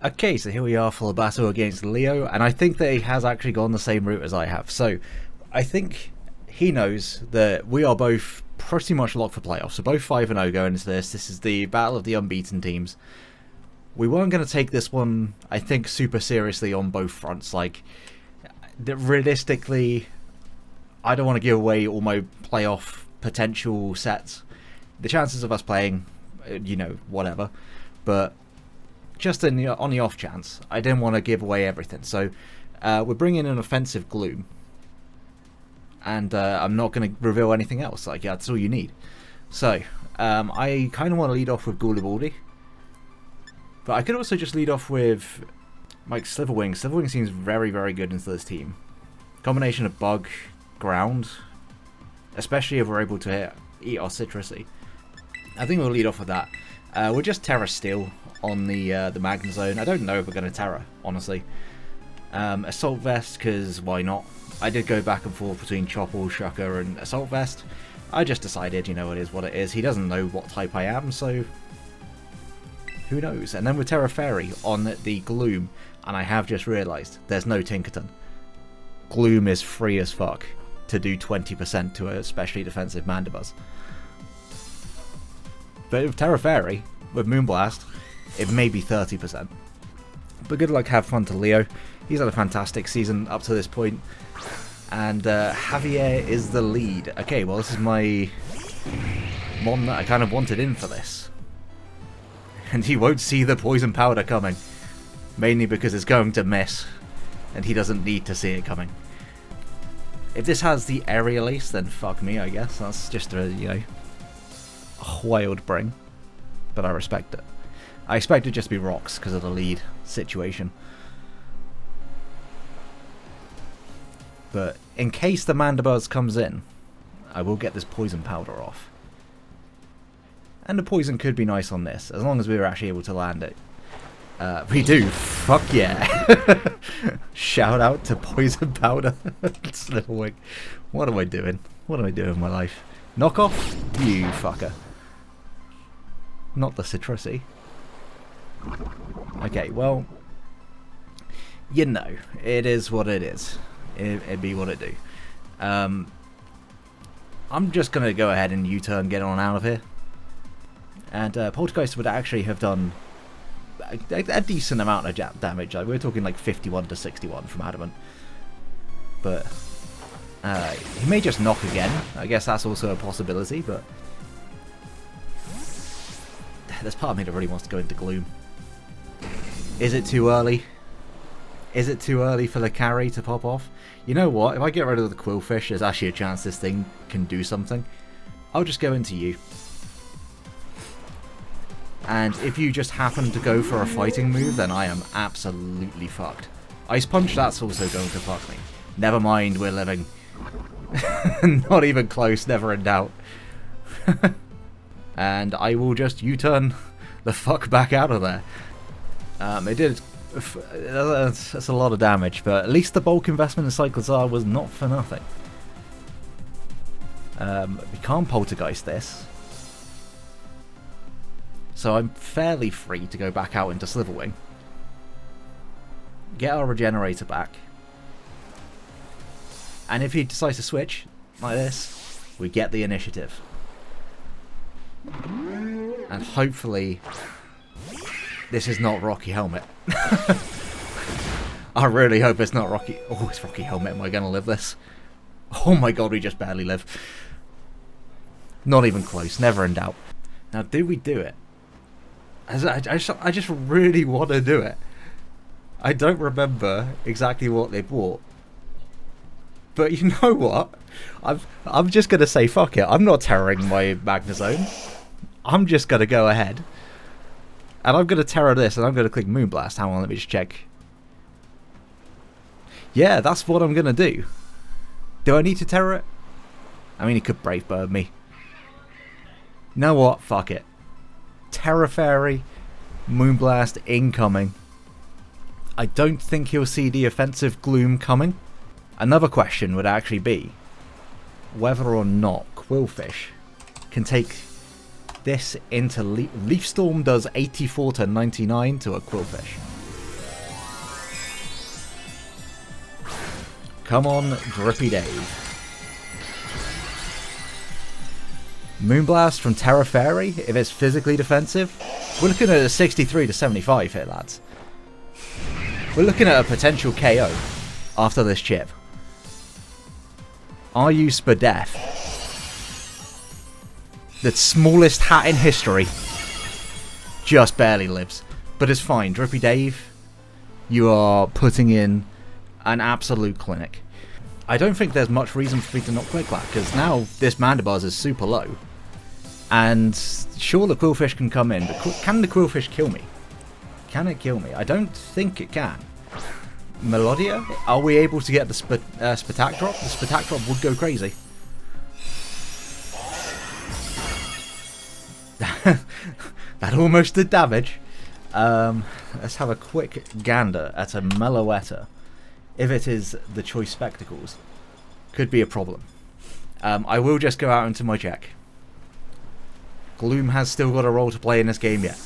Okay, so here we are for the battle against Leo, and I think that he has actually gone the same route as I have. So, I think he knows that we are both pretty much locked for playoffs. So both 5-0 going into this. This is the battle of the unbeaten teams. We weren't going to take this one, I think, super seriously on both fronts. Like, realistically, I don't want to give away all my playoff potential sets. The chances of us playing, whatever. But just on the off chance, I didn't want to give away everything. So we're bringing an offensive Gloom. And I'm not going to reveal anything else. Like, yeah, that's all you need. So, I kind of want to lead off with 𝙎𝙄𝙉𝙀𝙀. But I could also just lead off with like 𝙎𝙬𝙀𝙀. 𝙎𝙬𝙀𝙀 seems very, very good into this team. Combination of bug, ground, especially if we're able to eat our citrusy. I think we'll lead off with that. We'll just Terra Steel on the Magna Zone. I don't know if we're going to Terra, honestly. Assault Vest, because why not? I did go back and forth between Chople, Shucker, and Assault Vest. I just decided, it is what it is. He doesn't know what type I am, so who knows? And then with Terra Fairy on the Gloom, and I have just realised there's no Tinkerton. Gloom is free as fuck to do 20% to a specially defensive Mandibuzz. But with Terra Fairy, with Moonblast, it may be 30%. But good luck, have fun to Leo. He's had a fantastic season up to this point. And 𝙎𝙇𝙄𝙉𝙂 is the lead. Okay, well, this is my Mon that I kind of wanted in for this. And he won't see the poison powder coming. Mainly because it's going to miss. And he doesn't need to see it coming. If this has the Aerial Ace, then fuck me, I guess. That's just a wild bring. But I respect it. I expect it just to be rocks because of the lead situation. But in case the Mandibuzz comes in, I will get this poison powder off. And the poison could be nice on this, as long as we were actually able to land it. We do. Fuck yeah. Shout out to poison powder. 𝙎𝙬𝙀𝙀. What am I doing? What am I doing with my life? Knock off? You fucker. Not the citrusy. Okay, well, it is what it is. It'd be what it do. I'm just going to go ahead and U-turn, get on out of here. And Poltergeist would actually have done a decent amount of damage. Like, we're talking like 51 to 61 from Adamant. But he may just knock again. I guess that's also a possibility, but there's part of me that really wants to go into Gloom. Is it too early? Is it too early for the carry to pop off? You know what? If I get rid of the Quillfish, there's actually a chance this thing can do something. I'll just go into you. And if you just happen to go for a fighting move, then I am absolutely fucked. Ice Punch, that's also going to fuck me. Never mind, we're living. Not even close, never in doubt. And I will just U-turn the fuck back out of there. It did. That's a lot of damage, but at least the bulk investment in 𝙎𝙬𝙗𝙗 was not for nothing. We can't Poltergeist this. So I'm fairly free to go back out into Sliverwing. Get our Regenerator back. And if he decides to switch, like this, we get the initiative. And hopefully this is not Rocky Helmet. I really hope it's not Rocky... Oh, it's Rocky Helmet. Am I going to live this? Oh my god, we just barely live. Not even close. Never in doubt. Now, do we do it? I just really want to do it. I don't remember exactly what they bought. But you know what? I'm just going to say fuck it. I'm not terroring my Magna Zone. I'm just going to go ahead. And I'm going to terror this, and I'm going to click Moonblast. Hang on, let me just check. Yeah, that's what I'm going to do. Do I need to terror it? I mean, he could Brave Bird me. You know what? Fuck it. Terra Fairy, Moonblast incoming. I don't think he'll see the offensive Gloom coming. Another question would actually be whether or not Quillfish can take this into Leaf Storm does 84 to 99 to a Quillfish. Come on, Drippy Dave. Moonblast from Terra Fairy, if it's physically defensive. We're looking at a 63 to 75 here, lads. We're looking at a potential KO after this chip. Are you Spadef? The smallest hat in history. Just barely lives. But it's fine. Drippy Dave, you are putting in an absolute clinic. I don't think there's much reason for me to not click that, because now this Mandibuzz is super low. And sure, the Quillfish can come in, but can the Quillfish kill me? Can it kill me? I don't think it can. Melodia? Are we able to get the Spatak drop? The Spatak drop would go crazy. That almost did damage. Let's have a quick gander at a Meloetta. If it is the Choice Spectacles, could be a problem. I will just go out into my check. Gloom has still got a role to play in this game yet.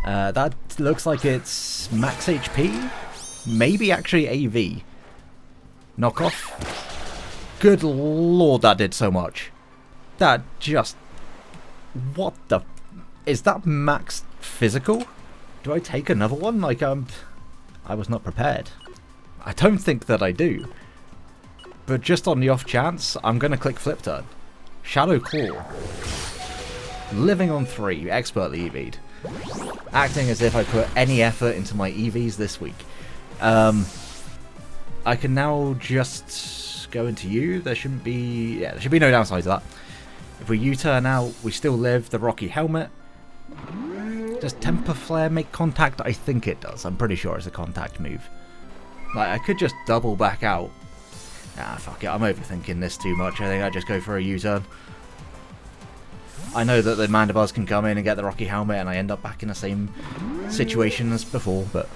That looks like it's max HP. Maybe actually AV. Knockoff. Good lord, that did so much. That just... What the... Is that max physical? Do I take another one? Like, I was not prepared. I don't think that I do. But just on the off chance, I'm going to click Flip Turn. Shadow Claw. Living on 3, expertly EV'd. Acting as if I put any effort into my EVs this week. I can now just go into U. There shouldn't be... Yeah, there should be no downside to that. If we U-turn out, we still live. The Rocky Helmet. Does Temper Flare make contact? I think it does. I'm pretty sure it's a contact move. Like, I could just double back out. Ah, fuck it. I'm overthinking this too much. I think I just go for a U-turn. I know that the Mandibuzz can come in and get the Rocky Helmet, and I end up back in the same situation as before, but...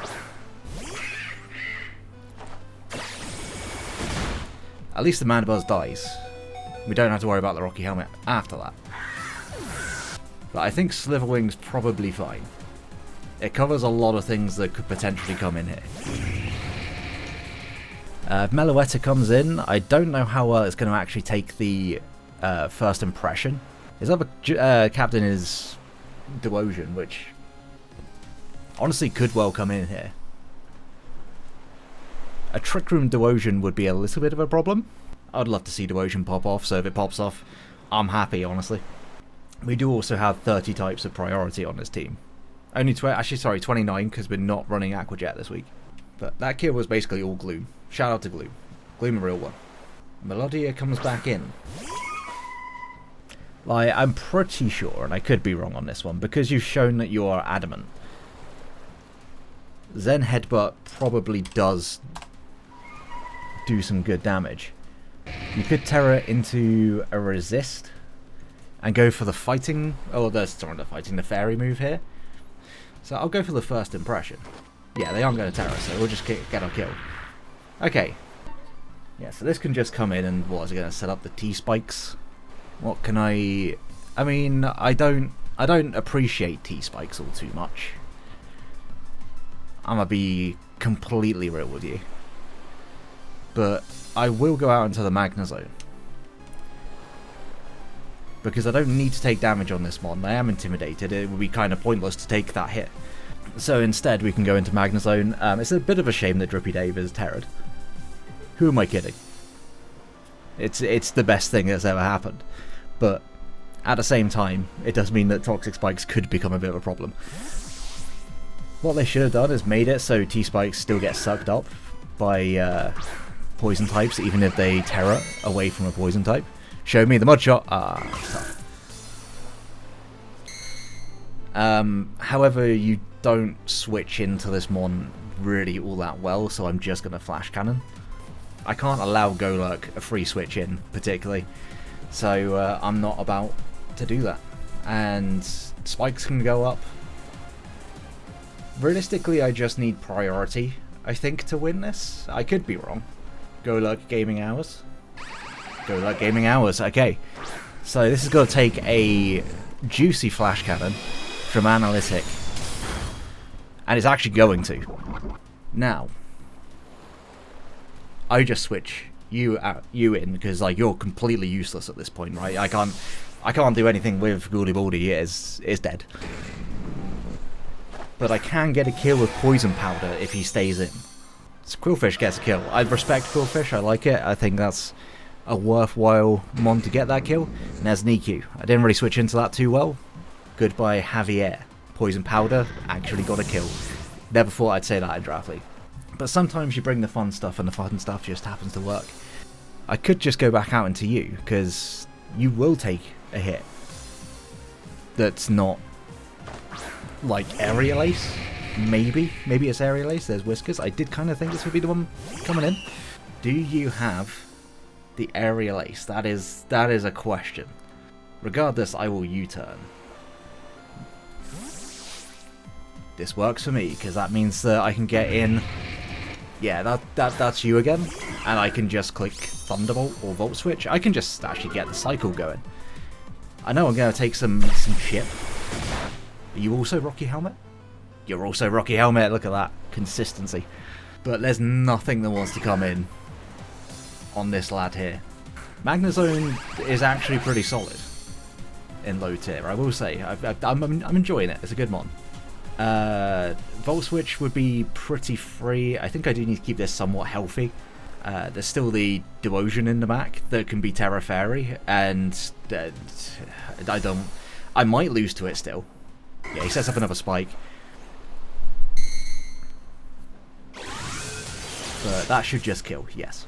At least the Mandibuzz dies. We don't have to worry about the Rocky Helmet after that. But I think Sliverwing's probably fine. It covers a lot of things that could potentially come in here. If Meloetta comes in, I don't know how well it's going to actually take the first impression. His other captain is 𝙎𝙄𝙉𝙂, which honestly could well come in here. A Trick Room 𝙎𝙄𝙉𝙂 would be a little bit of a problem. I'd love to see 𝙎𝙄𝙉𝙂 pop off, so if it pops off, I'm happy, honestly. We do also have 30 types of priority on this team. Only 29, because we're not running Aqua Jet this week. But that kill was basically all Gloom. Shout out to Gloom. Gloom a real one. Melodia comes back in. Like, I'm pretty sure, and I could be wrong on this one, because you've shown that you are adamant. Zen Headbutt probably does do some good damage. You could Terra into a Resist and go for the fighting, the fairy move here. So I'll go for the first impression. Yeah, they aren't going to Terra, so we'll just get our kill. Okay. Yeah, so this can just come in and what is it going to set up the T-spikes? What can I mean, I don't appreciate T-spikes all too much. I'm gonna be completely real with you. But I will go out into the Magnezone. Because I don't need to take damage on this one. I am intimidated. It would be kind of pointless to take that hit. So instead we can go into Magnezone. It's a bit of a shame that Drippy Dave is Terra'd. Who am I kidding? It's the best thing that's ever happened. But at the same time, it does mean that Toxic Spikes could become a bit of a problem. What they should have done is made it so T-Spikes still get sucked up by poison types, even if they Terra away from a poison type. Show me the Mud Shot. Ah, tough. However, you don't switch into this mon really all that well, so I'm just going to Flash Cannon. I can't allow Golurk a free switch in, particularly, so I'm not about to do that. And Spikes can go up. Realistically, I just need priority, I think, to win this. I could be wrong. Golurk Gaming Hours. Golurk Gaming Hours, okay. So this is going to take a juicy Flash Cannon from Analytic. And it's actually going to. Now, I just switch you in, because like you're completely useless at this point, right? I can't do anything with 𝙎𝙄𝙉𝙂. Is dead. But I can get a kill with Poison Powder if he stays in. So Qwilfish gets a kill. I respect Qwilfish, I like it. I think that's a worthwhile mon to get that kill. And there's Niku. I didn't really switch into that too well. Goodbye 𝙎𝙄𝙉𝙄𝙀. Poison Powder actually got a kill. Never thought I'd say that in Draft League. But sometimes you bring the fun stuff and the fun stuff just happens to work. I could just go back out into you, because you will take a hit that's not like Aerial Ace. Maybe it's Aerial Ace. There's Whiskers. I did kind of think this would be the one coming in. Do you have the Aerial Ace? That is a question. Regardless, I will U-turn. This works for me, because that means that I can get in. Yeah, that's you again, and I can just click Thunderbolt or Volt Switch. I can just actually get the cycle going. I know I'm going to take some shit. Are you also Rocky Helmet? You're also Rocky Helmet, look at that. Consistency. But there's nothing that wants to come in on this lad here. Magnezone is actually pretty solid in low tier, I will say. I'm enjoying it, it's a good mon. Volt Switch would be pretty free. I think I do need to keep this somewhat healthy. There's still the Duosion in the back that can be Terra Fairy, and I might lose to it still. Yeah, he sets up another spike. But that should just kill, yes.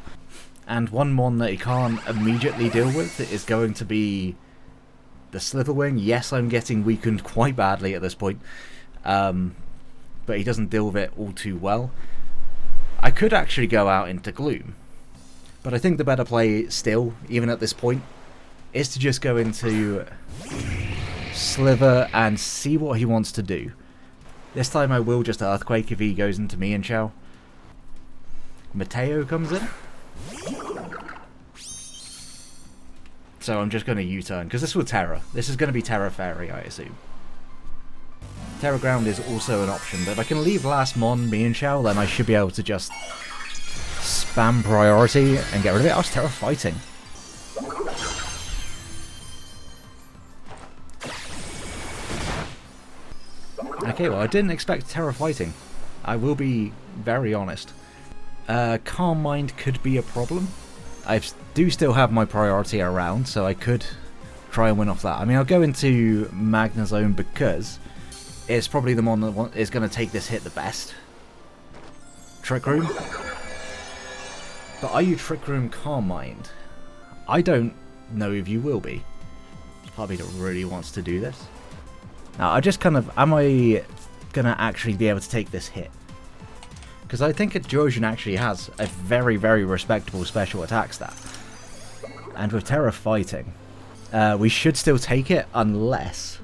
And one mon that he can't immediately deal with is going to be the Slitherwing. Yes, I'm getting weakened quite badly at this point. But he doesn't deal with it all too well. I could actually go out into Gloom, but I think the better play still, even at this point, is to just go into Slither and see what he wants to do. This time I will just Earthquake if he goes into me and Chow. Mateo comes in. So I'm just going to U-turn, because this will Terra. This is going to be Terra Fairy, I assume. Terra Ground is also an option, but if I can leave last mon, me and Chow, then I should be able to just spam priority and get rid of it. I was Terra Fighting. Okay, well, I didn't expect Terra Fighting. I will be very honest. Calm Mind could be a problem. I do still have my priority around, so I could try and win off that. I mean, I'll go into Magnezone because it's probably the mon that is going to take this hit the best. Trick Room. But are you Trick Room Calm Mind? I don't know if you will be. Part of me that really wants to do this. Now, I just kind of... Am I going to actually be able to take this hit? Because I think Duosion actually has a very, very respectable special attack stat. And with Terra Fighting, we should still take it unless...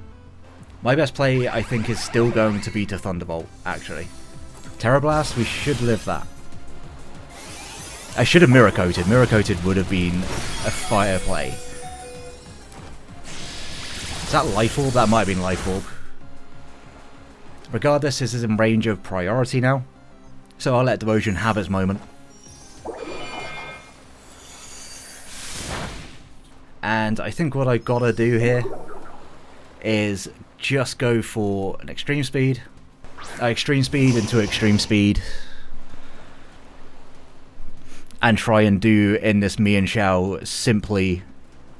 My best play, I think, is still going to be to Thunderbolt, actually. Terra Blast, we should live that. I should have Mirror Coated. Mirror Coated would have been a fire play. Is that Life Orb? That might have been Life Orb. Regardless, this is in range of priority now. So I'll let Duosion have its moment. And I think what I gotta do here is just go for an Extreme Speed. Extreme Speed into Extreme Speed. And try and do in this me and Xiao simply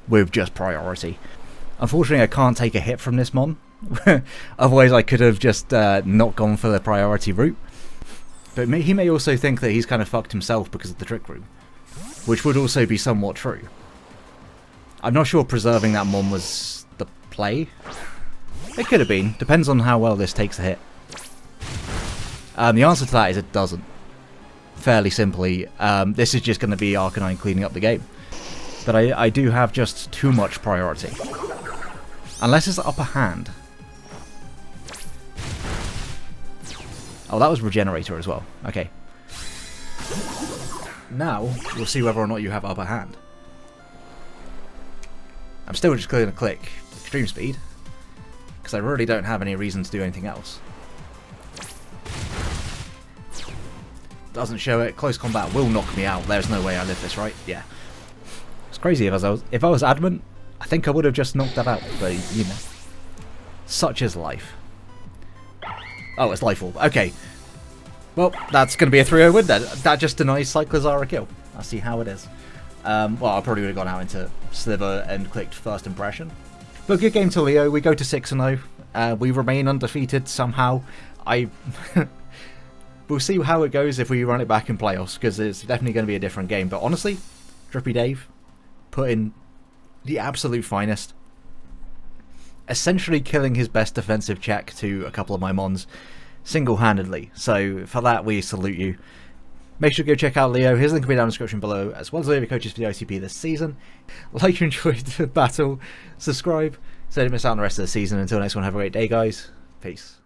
with just priority. Unfortunately, I can't take a hit from this mon. Otherwise, I could have just not gone for the priority route. But he may also think that he's kind of fucked himself because of the Trick Room, which would also be somewhat true. I'm not sure preserving that mon was the play. It could have been. Depends on how well this takes a hit. The answer to that is it doesn't. Fairly simply, this is just going to be Arcanine cleaning up the game. But I do have just too much priority. Unless it's upper hand. Oh, that was Regenerator as well. Okay. Now, we'll see whether or not you have upper hand. I'm still just going to click Extreme Speed, because I really don't have any reason to do anything else. Doesn't show it. Close combat will knock me out. There's no way I live this, right? Yeah. It's crazy. If I was adamant, I think I would have just knocked that out. But, you know. Such is life. Oh, it's life orb. Okay. Well, that's going to be a 3-0 win then. That just denies 𝙒𝙄𝙉𝙀 a kill. I see how it is. Well, I probably would have gone out into Sliver and clicked first impression. But good game to Leo. We go to 6-0. We remain undefeated somehow. We'll see how it goes if we run it back in playoffs, because it's definitely going to be a different game. But honestly, Drippy Dave put in the absolute finest. Essentially killing his best defensive check to a couple of my mons single-handedly. So for that, we salute you. Make sure to go check out Leo. His link will be down in the description below, as well as all the coaches for the ICP this season. Like you enjoyed the battle, subscribe so you don't miss out on the rest of the season. Until next one, have a great day, guys. Peace.